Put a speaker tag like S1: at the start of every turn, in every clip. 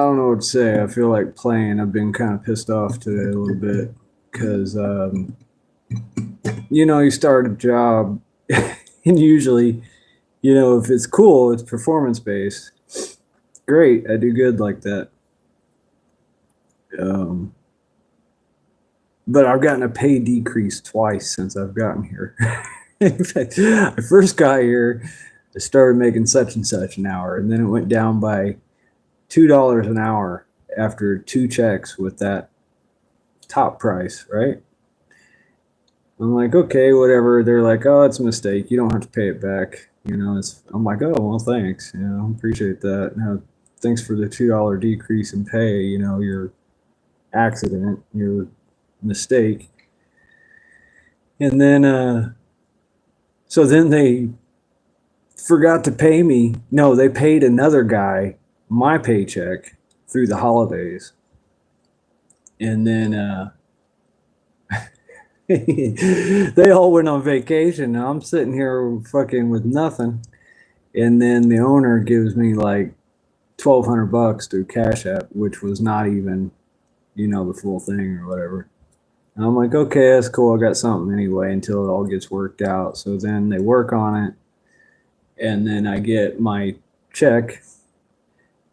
S1: don't know what to say. I feel like playing. I've been kind of pissed off today a little bit because, you start a job and usually, if it's cool, it's performance based. Great. I do good like that. Um, but I've gotten a pay decrease twice since I've gotten here. In fact, I first got here, I started making such and such an hour, and then it went down by $2 an hour after two checks with that top price, right? I'm like, okay, whatever. They're like, oh, it's a mistake. You don't have to pay it back. I'm like, oh, well, thanks. Appreciate that. Now, thanks for the $2 decrease in pay. Your accident, your mistake. And then, so then they forgot to pay me. No, they paid another guy my paycheck through the holidays. And then, they all went on vacation. Now I'm sitting here fucking with nothing. And then the owner gives me like $1,200 through Cash App, which was not even, the full thing or whatever. And I'm like, okay, that's cool. I got something anyway until it all gets worked out. So then they work on it. And then I get my check.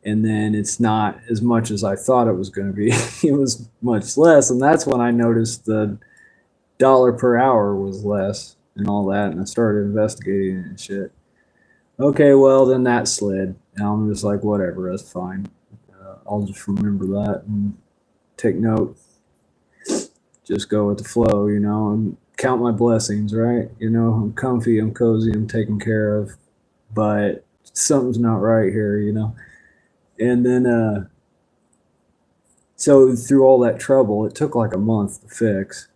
S1: And then it's not as much as I thought it was going to be. It was much less. And that's when I noticed the dollar per hour was less and all that, and I started investigating it and shit. Okay, well then that slid, and I'm just like, whatever, that's fine. I'll just remember that and take note. Just go with the flow, and count my blessings, right? I'm comfy, I'm cozy, I'm taken care of, but something's not right here, And then, so through all that trouble, it took like a month to fix.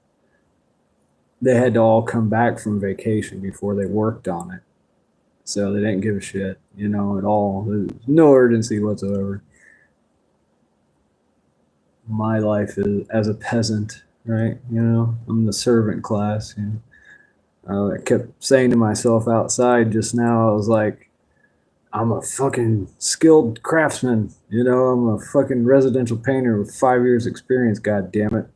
S1: They had to all come back from vacation before they worked on it. So they didn't give a shit, at all. There's no urgency whatsoever. My life is as a peasant, right? I'm the servant class. I kept saying to myself outside just now, I was like, I'm a fucking skilled craftsman. I'm a fucking residential painter with 5 years experience, god damn it.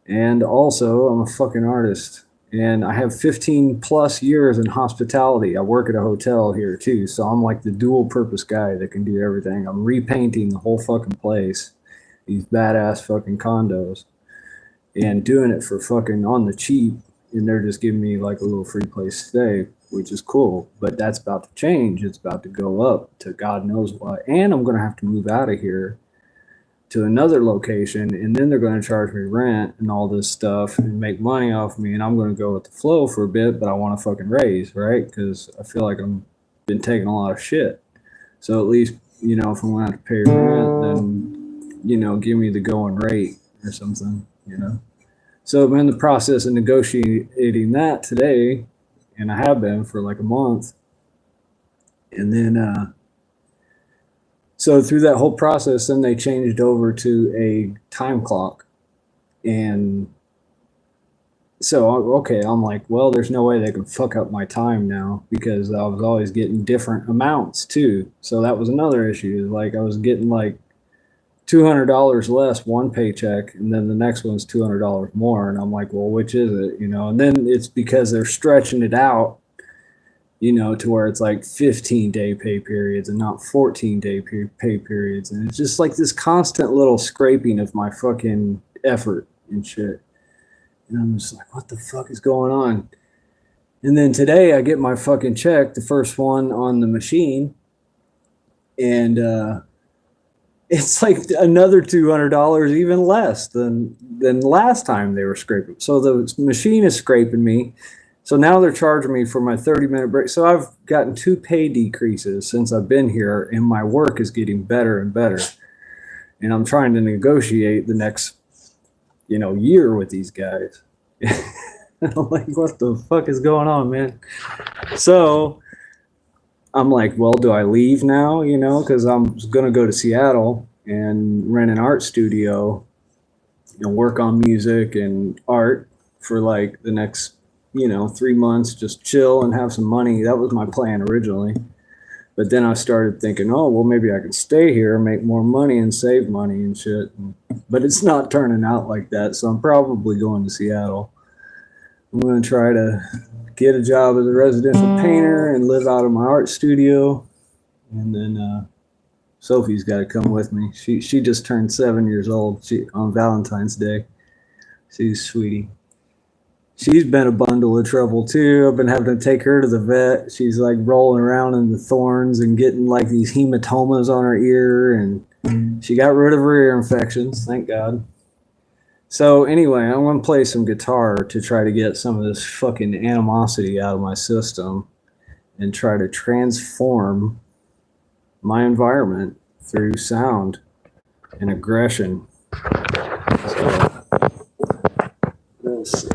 S1: And also, I'm a fucking artist. And I have 15 plus years in hospitality. I work at a hotel here too. So I'm like the dual purpose guy that can do everything. I'm repainting the whole fucking place, these badass fucking condos, and doing it for fucking on the cheap. And they're just giving me like a little free place to stay, which is cool. But that's about to change. It's about to go up to God knows what. And I'm going to have to move out of here to another location, and then they're going to charge me rent and all this stuff and make money off me, and I'm going to go with the flow for a bit, but I want to fucking raise, right? Because I feel like I'm been taking a lot of shit. So at least, if I'm going to have to pay rent, then, give me the going rate or something, So I'm in the process of negotiating that today, and I have been for like a month. And then, so through that whole process, then they changed over to a time clock. And so, okay, I'm like, well, there's no way they can fuck up my time now because I was always getting different amounts too. So that was another issue. Like I was getting like $200 less one paycheck, and then the next one's $200 more. And I'm like, well, which is it? And then it's because they're stretching it out, to where it's like 15-day pay periods and not 14-day pay periods. And it's just like this constant little scraping of my fucking effort and shit. And I'm just like, what the fuck is going on? And then today I get my fucking check, the first one on the machine. And it's like another $200 even less than last time they were scraping. So the machine is scraping me. So now they're charging me for my 30-minute break. So I've gotten 2 pay decreases since I've been here, and my work is getting better and better. And I'm trying to negotiate the next, year with these guys. I'm like, what the fuck is going on, man? So I'm like, well, do I leave now? Because I'm going to go to Seattle and rent an art studio and work on music and art for like the next 3 months, just chill and have some money. That was my plan originally. But then I started thinking, oh, well, maybe I can stay here, make more money, and save money and shit. But it's not turning out like that. So I'm probably going to Seattle. I'm going to try to get a job as a residential painter and live out of my art studio. And then Sophie's got to come with me. She just turned 7 years old. On Valentine's Day. She's a sweetie. She's been a bundle of trouble too. I've been having to take her to the vet. She's like rolling around in the thorns and getting like these hematomas on her ear, and she got rid of her ear infections, thank God. So anyway, I'm gonna play some guitar to try to get some of this fucking animosity out of my system and try to transform my environment through sound and aggression. So, let's see.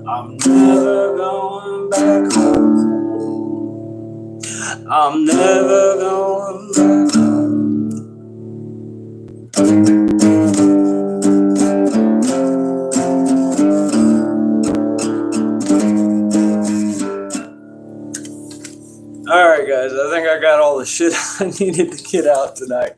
S1: I'm never going back home. I'm never going back home. Alright guys, I think I got all the shit I needed to get out tonight.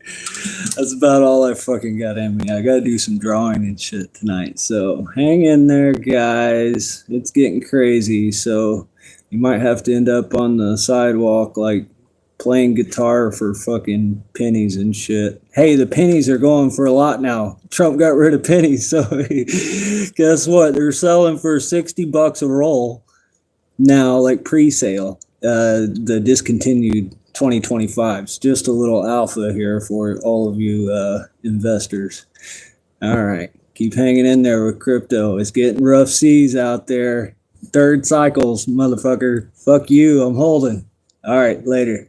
S1: That's about all I fucking got in me. I gotta do some drawing and shit tonight. So hang in there guys. It's getting crazy, so you might have to end up on the sidewalk like playing guitar for fucking pennies and shit. Hey, the pennies are going for a lot now. Trump got rid of pennies, so guess what? They're selling for $60 a roll now, like pre-sale. The discontinued 2025s. Just a little alpha here for all of you investors. All right, keep hanging in there with crypto. It's getting rough seas out there. Third cycles, motherfucker. Fuck you, I'm holding. All right, later.